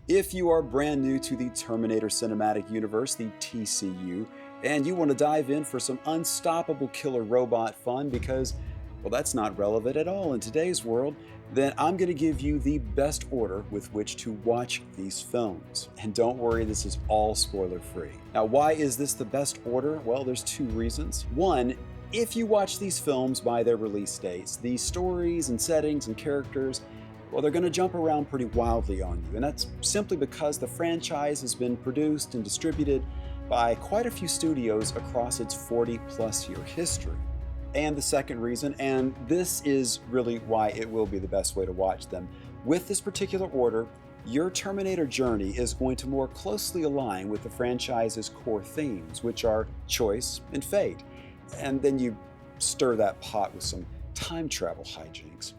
If you are brand new to the Terminator Cinematic Universe, the TCU, and you want to dive in for some unstoppable killer robot fun because, well, that's not relevant at all in today's world, then I'm going to give you the best order with which to watch these films. And don't worry, this is all spoiler-free. Now, why is this the best order? Well, there's two reasons. One, if you watch these films by their release dates, the stories and settings and characters, well, they're going to jump around pretty wildly on you. And that's simply because the franchise has been produced and distributed by quite a few studios across its 40-plus year history. And the second reason, and this is really why it will be the best way to watch them, with this particular order, your Terminator journey is going to more closely align with the franchise's core themes, which are choice and fate. And then you stir that pot with some time travel hijinks.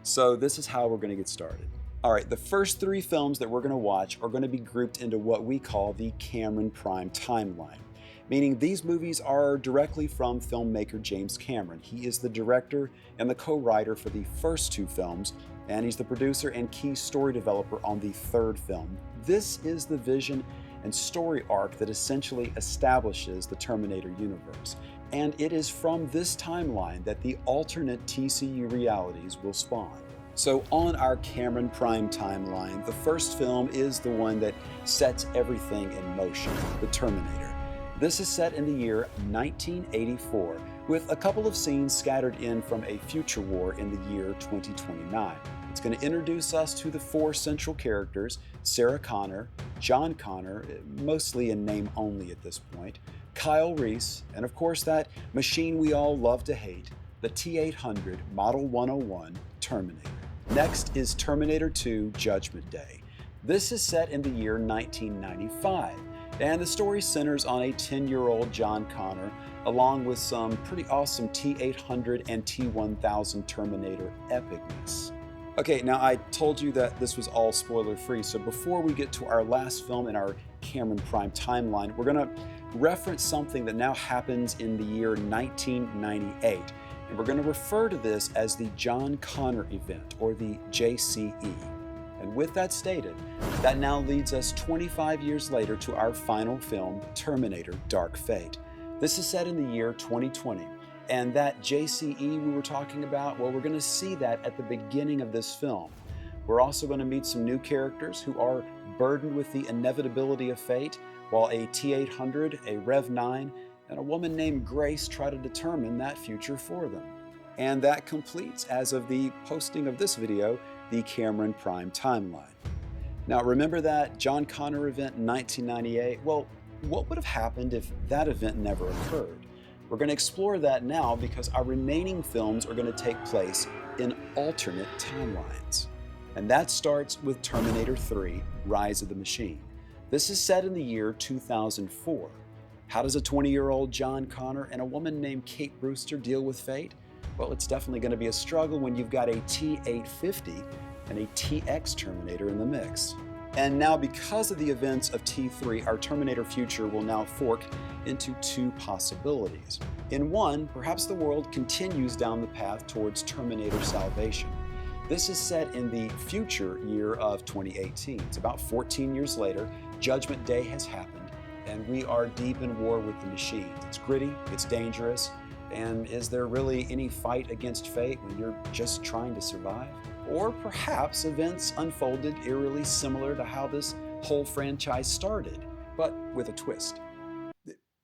So this is how we're going to get started. All right, the first three films that we're going to watch are going to be grouped into what we call the Cameron Prime timeline, meaning these movies are directly from filmmaker James Cameron. He is the director and the co-writer for the first two films, and he's the producer and key story developer on the third film. This is the vision and story arc that essentially establishes the Terminator universe. And it is from this timeline that the alternate TCU realities will spawn. So on our Cameron Prime timeline, the first film is the one that sets everything in motion, the Terminator. This is set in the year 1984, with a couple of scenes scattered in from a future war in the year 2029. It's going to introduce us to the four central characters: Sarah Connor, John Connor, mostly in name only at this point, Kyle Reese, and of course that machine we all love to hate, the T-800 Model 101 Terminator. Next is Terminator 2 Judgment Day. This is set in the year 1995, and the story centers on a 10-year-old John Connor, along with some pretty awesome T-800 and T-1000 Terminator epicness. Okay, now I told you that this was all spoiler-free, so before we get to our last film in our Cameron Prime timeline, we're going to reference something that now happens in the year 1998, and we're going to refer to this as the John Connor event, or the JCE. And with that stated, that now leads us 25 years later to our final film, Terminator Dark Fate. This is set in the year 2020. And that JCE we were talking about, well, we're going to see that at the beginning of this film. We're also going to meet some new characters who are burdened with the inevitability of fate, while a T-800, a Rev-9, and a woman named Grace try to determine that future for them. And that completes, as of the posting of this video, the Cameron Prime timeline. Now remember that John Connor event in 1998? Well, what would have happened if that event never occurred? We're going to explore that now because our remaining films are going to take place in alternate timelines. And that starts with Terminator 3, Rise of the Machine. This is set in the year 2004. How does a 20-year-old John Connor and a woman named Kate Brewster deal with fate? Well, it's definitely going to be a struggle when you've got a T-850 and a TX Terminator in the mix. And now, because of the events of T3, our Terminator future will now fork into two possibilities. In one, perhaps the world continues down the path towards Terminator Salvation. This is set in the future year of 2018. It's about 14 years later, Judgment Day has happened, and we are deep in war with the machines. It's gritty, it's dangerous, and is there really any fight against fate when you're just trying to survive? Or perhaps events unfolded eerily similar to how this whole franchise started, but with a twist.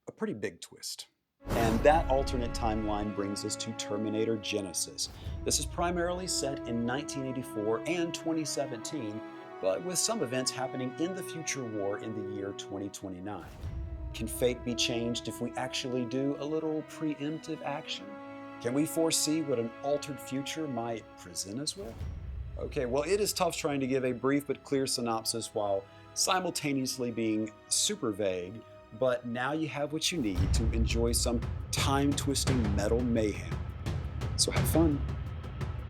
A pretty big twist. And that alternate timeline brings us to Terminator Genisys. This is primarily set in 1984 and 2017, but with some events happening in the future war in the year 2029. Can fate be changed if we actually do a little preemptive action? Can we foresee what an altered future might present us with? Okay, well, it is tough trying to give a brief but clear synopsis while simultaneously being super vague, but now you have what you need to enjoy some time-twisting metal mayhem. So have fun.